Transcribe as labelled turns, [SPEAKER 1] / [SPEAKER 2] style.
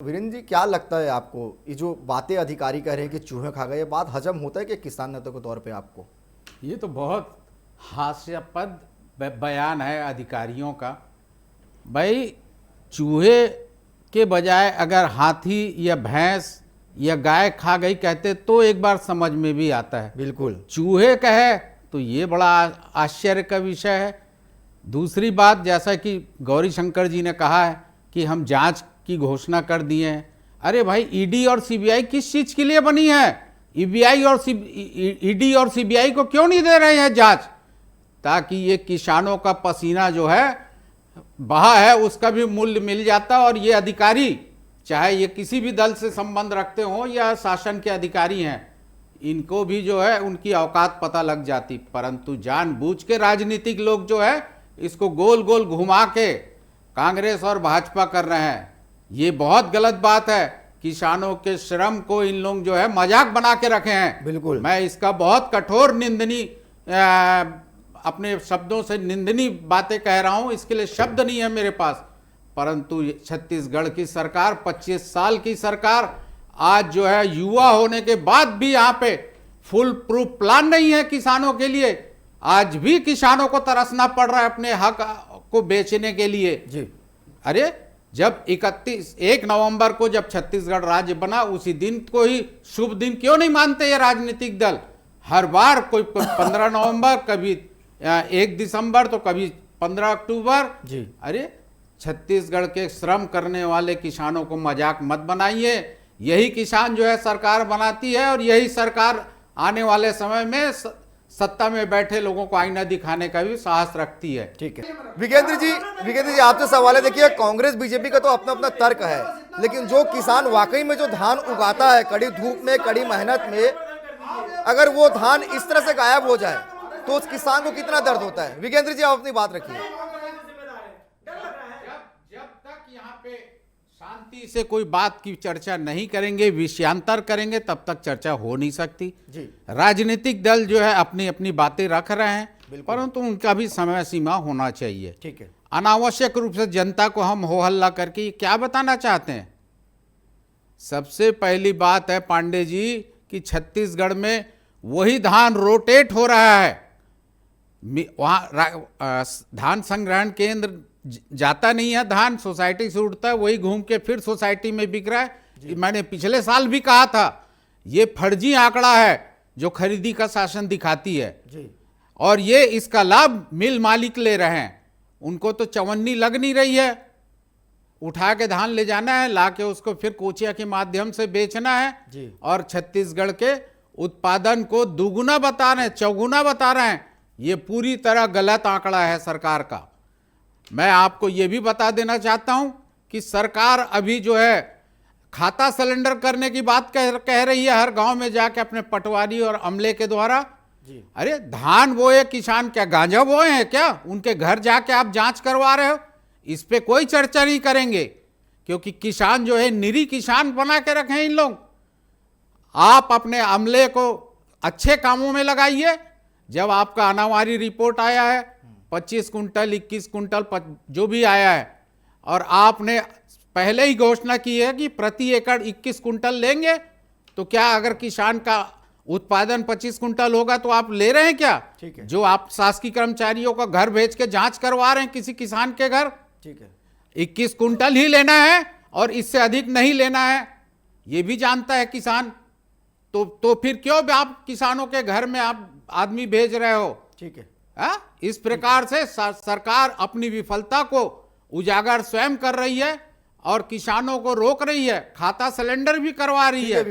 [SPEAKER 1] वीरेंद्र जी, क्या लगता है आपको, ये जो बातें अधिकारी कह रहे हैं कि चूहे खा गए, ये बात हजम होता है कि किसान नेता के तौर पे आपको?
[SPEAKER 2] ये तो बहुत हास्यास्पद बयान है अधिकारियों का। भाई, चूहे के बजाय अगर हाथी या भैंस या गाय खा गई कहते तो एक बार समझ में भी आता है।
[SPEAKER 1] बिल्कुल।
[SPEAKER 2] चूहे कहे तो ये बड़ा आश्चर्य का विषय है। दूसरी बात, जैसा कि गौरी शंकर जी ने कहा है कि हम जांच की घोषणा कर दिए हैं। अरे भाई, ईडी और सीबीआई किस चीज के लिए बनी है? ईडी और सीबीआई को क्यों नहीं दे रहे हैं जांच? ताकि ये किसानों का पसीना जो है बहा है उसका भी मूल्य मिल जाता, और ये अधिकारी, चाहे ये किसी भी दल से संबंध रखते हो या शासन के अधिकारी हैं, इनको भी जो है उनकी औकात पता लग जाती। परंतु जानबूझ के राजनीतिक लोग जो है इसको गोल गोल घुमा के कांग्रेस और भाजपा कर रहे हैं। ये बहुत गलत बात है। किसानों के श्रम को इन लोग जो है मजाक बना के रखे हैं।
[SPEAKER 1] बिल्कुल।
[SPEAKER 2] मैं इसका बहुत कठोर निंदनीय, अपने शब्दों से निंदनीय बातें कह रहा हूं, इसके लिए शब्द नहीं है मेरे पास। परंतु छत्तीसगढ़ की सरकार, 25 साल की सरकार, आज जो है युवा होने के बाद भी यहाँ पे फुल प्रूफ प्लान नहीं है किसानों के लिए। आज भी किसानों को तरसना पड़ रहा है अपने हक को बेचने के लिए।
[SPEAKER 1] जी।
[SPEAKER 2] अरे, जब 1 नवंबर को जब छत्तीसगढ़ राज्य बना, उसी दिन को ही शुभ दिन क्यों नहीं मानते ये राजनीतिक दल? हर बार कोई 15 नवंबर, कभी 1 दिसंबर, तो कभी 15 अक्टूबर।
[SPEAKER 1] जी।
[SPEAKER 2] अरे, छत्तीसगढ़ के श्रम करने वाले किसानों को मजाक मत बनाइए। यही किसान जो है सरकार बनाती है, और यही सरकार आने वाले समय में सत्ता में बैठे लोगों को आईना दिखाने का भी साहस रखती है।
[SPEAKER 1] ठीक है। विकेंद्र जी आपसे सवाल है। देखिए, कांग्रेस बीजेपी का तो अपना अपना तर्क है, लेकिन जो किसान वाकई में जो धान उगाता है कड़ी धूप में, कड़ी मेहनत में, अगर वो धान इस तरह से गायब हो जाए तो उस किसान को कितना दर्द होता है? विकेंद्र जी, आप अपनी बात रखिए।
[SPEAKER 2] जब तक यहाँ पे शांति से कोई बात की चर्चा नहीं करेंगे, विषयांतर करेंगे, तब तक चर्चा हो नहीं सकती।
[SPEAKER 1] जी।
[SPEAKER 2] राजनीतिक दल जो है अपनी अपनी बातें रख रहे हैं, परंतु उनका भी समय सीमा होना चाहिए।
[SPEAKER 1] ठीक है।
[SPEAKER 2] अनावश्यक रूप से जनता को हम हो हल्ला करके क्या बताना चाहते हैं? सबसे पहली बात है पांडे जी कि छत्तीसगढ़ में वही धान रोटेट हो रहा है। वहां धान संग्रहण केंद्र जाता नहीं है, धान सोसाइटी से उठता है, वही घूम के फिर सोसाइटी में बिक रहा है। मैंने पिछले साल भी कहा था, ये फर्जी आंकड़ा है जो खरीदी का शासन दिखाती है।
[SPEAKER 1] जी।
[SPEAKER 2] और ये इसका लाभ मिल मालिक ले रहे हैं। उनको तो चवन्नी लग नहीं रही है। उठा के धान ले जाना है, ला के उसको फिर कोचिया के माध्यम से बेचना है।
[SPEAKER 1] जी।
[SPEAKER 2] और छत्तीसगढ़ के उत्पादन को दुगुना बता रहे हैं, चौगुना बता रहे हैं। ये पूरी तरह गलत आंकड़ा है सरकार का। मैं आपको ये भी बता देना चाहता हूं कि सरकार अभी जो है खाता सिलेंडर करने की बात कह रही है हर गांव में जाके अपने पटवारी और अमले के द्वारा।
[SPEAKER 1] जी।
[SPEAKER 2] अरे, धान बोए किसान क्या गांजा बोए हैं क्या? उनके घर जाके आप जांच करवा रहे हो? इस पे कोई चर्चा नहीं करेंगे, क्योंकि किसान जो है निरी किसान बना के रखे हैं इन लोग। आप अपने अमले को अच्छे कामों में लगाइए। जब आपका अनावारी रिपोर्ट आया है 25 कुंटल 21 कुंटल जो भी आया है, और आपने पहले ही घोषणा की है कि प्रति एकड़ 21 कुंटल लेंगे, तो क्या अगर किसान का उत्पादन 25 कुंटल होगा तो आप ले रहे हैं क्या?
[SPEAKER 1] ठीक है।
[SPEAKER 2] जो आप शासकीय कर्मचारियों का घर भेज के जांच करवा रहे हैं किसी किसान के घर,
[SPEAKER 1] ठीक है,
[SPEAKER 2] 21 कुंटल ही लेना है और इससे अधिक नहीं लेना है, ये भी जानता है किसान। तो फिर क्यों आप किसानों के घर में आप आदमी भेज रहे हो?
[SPEAKER 1] ठीक है।
[SPEAKER 2] इस प्रकार से सरकार अपनी विफलता को उजागर स्वयं कर रही है और किसानों को रोक रही है, खाता सिलेंडर भी करवा रही है।